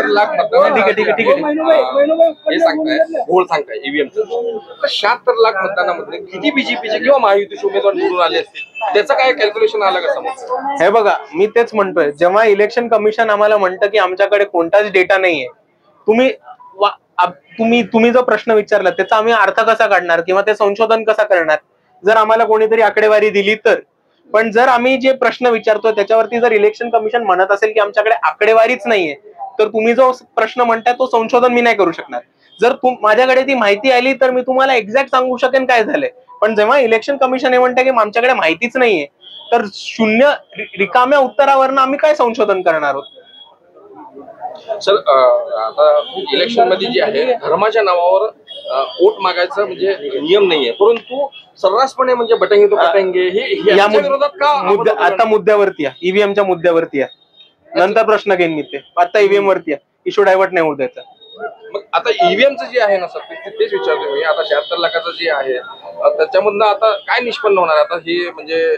लाख मतदान हे सांगताय घोळ सांगताय ईव्हीएमचं, 76 लाख मतदानामध्ये किती बीजेपीचे किंवा महायुतीचे उमेदवार निवडून आले असतील त्याचं काय कॅल्क्युलेशन आलं का समज? हे बघा, मी तेच म्हणतोय, जेव्हा इलेक्शन कमिशन आम्हाला म्हणतं की आमच्याकडे कोणताच डेटा नाहीये, तुम्ही जो प्रश्न विचारला त्याचा आम्ही अर्थ कसा काढणार किंवा ते संशोधन कसं करणार जर आम्हाला कोणीतरी आकडेवारी दिली तर? पण जर आम्ही जे प्रश्न विचारतो त्याच्यावरती जर इलेक्शन कमिशन म्हणत असेल की आमच्याकडे आकडेवारीच नाहीये, तर तुम्ही जो प्रश्न म्हणताय तो संशोधन मी नाही करू शकणार. जर माझ्याकडे ती माहिती आली तर मी तुम्हाला एक्झॅक्ट सांगू शकेन काय झालंय. पण जेव्हा इलेक्शन कमिशन हे म्हणतं की आमच्याकडे माहितीच नाहीये, तर शून्य रिकाम्या उत्तरावरनं आम्ही काय संशोधन करणार आहोत? सर, आता इलेक्शन मध्ये जे आहे धर्माच्या नावावर वोट मागायचं म्हणजे नियम नाहीये, परंतु सर्रासपणे म्हणजे बटेंगे तो कटेंगे हे या विरोधात का? आता मुद्द्यावरती आहे, ईव्हीएमच्या मुद्द्यावरती आहे, नंतर प्रश्न घेईन मी ते. आता ईव्हीएम वरती आहे, इश्यू डायव्हर्ट नाही होऊ द्यायचा. मग आता ईव्हीएमचं जे आहे ना सर, तेच विचारतो मी. आता 76 लाखाचं जे आहे त्याच्यामधनं आता काय निष्पन्न होणार? आता हे म्हणजे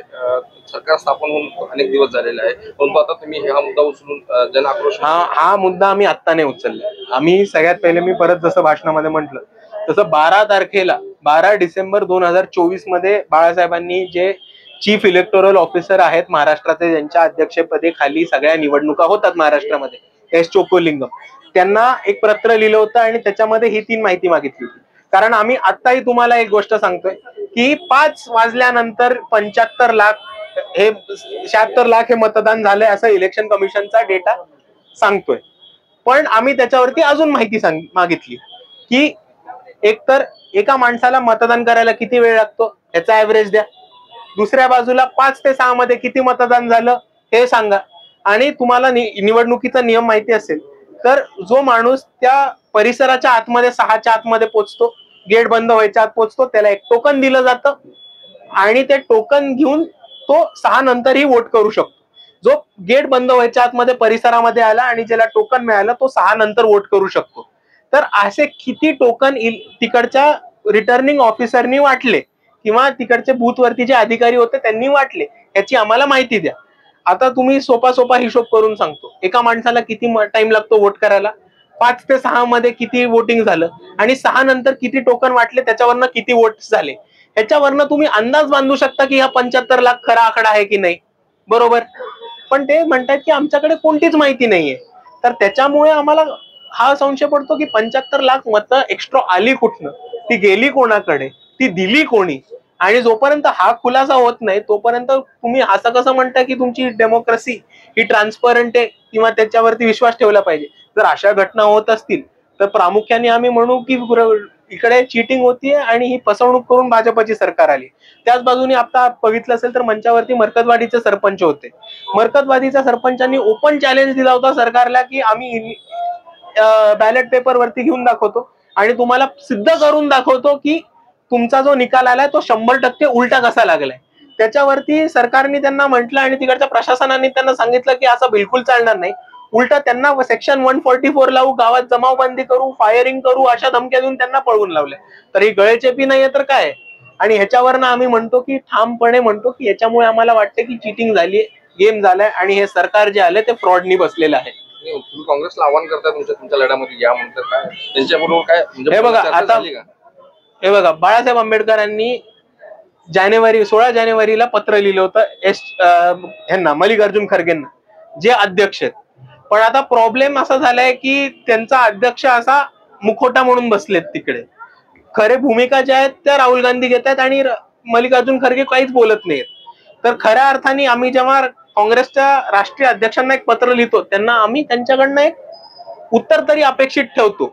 सरकार स्थापन होऊन अनेक दिवस झालेले आहे, परंतु आता तुम्ही हा मुद्दा उचलून जन आक्रोश, हा मुद्दा आम्ही आत्ता नाही उचलला. आम्ही सगळ्यात पहिले, मी परत जसं भाषणामध्ये म्हटलं तसं 12 डिसेंबर 2024 मध्ये बाळासाहेबांनी जे चीफ इलेक्टोरल ऑफिसर आहेत महाराष्ट्राचे, ज्यांच्या अध्यक्षपदी खाली सगळ्या निवडणुका होतात महाराष्ट्रामध्ये, एस चोक्कोलिंगम, त्यांना एक पत्र लिहिलं होतं आणि त्याच्यामध्ये ही 3 माहिती मागितली होती. कारण आम्ही आत्ताही तुम्हाला एक गोष्ट सांगतोय की 5 वाजल्यानंतर 76 लाख हे मतदान झालंय असं इलेक्शन कमिशनचा डेटा सांगतोय. पण आम्ही त्याच्यावरती अजून माहिती मागितली की एकतर एका माणसाला मतदान करायला किती वेळ लागतो याचा ऍव्हरेज द्या, दुसऱ्या बाजूला 5 ते 6 मध्ये किती मतदान झालं हे सांगा, आणि तुम्हाला निवडणुकीचा नियम माहिती असेल तर जो माणूस त्या परिसराच्या आतमध्ये 6च्या आतमध्ये पोहोचतो, गेट बंद व्हायच्या आत पोहोचतो, त्याला एक टोकन दिलं जातं आणि ते टोकन घेऊन तो 6 नंतरही वोट करू शकतो. जो गेट बंद व्हायच्या आतमध्ये परिसरामध्ये आला आणि ज्याला टोकन मिळालं तो 6 नंतर वोट करू शकतो. तर असे किती टोकन तिकडच्या रिटर्निंग ऑफिसरनी वाटले किंवा तिकडचे बूथवरती जे अधिकारी होते त्यांनी वाटले, याची आम्हाला माहिती द्या. आता तुम्ही सोपा हिशोब करून सांगतो, एका माणसाला किती टाइम लागतो वोट करायला, 5 ते 6 मध्ये किती वोटिंग झालं आणि 6 नंतर किती टोकन वाटले, त्याच्यावरनं किती वोट झाले, ह्याच्यावरनं तुम्ही अंदाज बांधू शकता की हा 75 लाख खरा आकडा आहे की नाही, बरोबर? पण ते म्हणतात की आमच्याकडे कोणतीच माहिती नाहीये. तर त्याच्यामुळे आम्हाला हा संशय पडतो की 75 लाख मतं एक्स्ट्रा आली कुठनं, ती गेली कोणाकडे, ती दिली कोणी? आणि जोपर्यंत हा खुलासा होत नाही तोपर्यंत तुम्ही असं कसं म्हणता की तुमची डेमोक्रेसी ही ट्रान्सपरंट आहे किंवा त्याच्यावरती विश्वास ठेवला पाहिजे? जर अशा घटना होत असतील तर प्रामुख्याने आम्ही म्हणू की इकडे चीटिंग होतीये आणि ही फसवणूक करून भाजपची सरकार आली. त्याच बाजूने आता बघितलं असेल तर मंचावरती मरकतवाडीचे सरपंच होते, मरकतवाडीच्या सरपंचांनी ओपन चॅलेंज दिला होता सरकारला की आम्ही बॅलेट पेपर वरती घेऊन दाखवतो आणि तुम्हाला सिद्ध करून दाखवतो की तुमचा जो निकाल आलाय तो 100% उलटा कसा लागलाय. त्याच्यावरती सरकारने त्यांना म्हटलं आणि तिकडच्या प्रशासनाने त्यांना सांगितलं की असं बिलकुल चालणार नाही, उलटा त्यांना सेक्शन 144 लावू, गावात जमावबंदी करू, फायरिंग करू, अशा धमक्या देऊन त्यांना पळवून लावले. तर ही गळेचेपी नाहीये तर काय? आणि ह्याच्यावरनं आम्ही म्हणतो की ठामपणे म्हणतो की याच्यामुळे आम्हाला वाटतं की चिटिंग झाली, गेम झालाय आणि हे सरकार जे आले ते फ्रॉडनी बसलेलं आहे. तुम्ही काँग्रेसला आव्हान करता तुमच्या लढ्यामध्ये या म्हणतात, काय त्यांच्याबरोबर काय म्हणजे? हे बघा, बाळासाहेब आंबेडकरांनी 16 जानेवारीला पत्र लिहिलं होतं मल्लिकार्जुन खरगेंना, जे अध्यक्ष आहेत. पण आता प्रॉब्लेम असा झालाय की त्यांचा अध्यक्ष असा मुखोटा म्हणून बसलेत तिकडे. खरे भूमिका ज्या आहेत त्या राहुल गांधी घेत आहेत आणि मल्लिकार्जुन खरगे काहीच बोलत नाहीत. तर खऱ्या अर्थाने आम्ही जेव्हा काँग्रेसच्या राष्ट्रीय अध्यक्षांना एक पत्र लिहितो त्यांना आम्ही त्यांच्याकडनं एक उत्तर तरी अपेक्षित ठेवतो.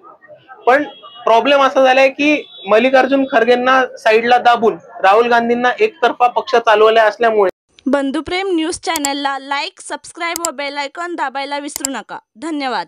पण प्रॉब्लेम असा झालाय की मल्लिकार्जुन खरगेंना साईडला दाबून राहुल गांधींना एकतर्फा पक्ष चालवले असल्यामुळे बंधुप्रेम न्यूज चॅनलला लाईक, सबस्क्राईब व बेल आयकॉन दाबायला विसरू नका. धन्यवाद.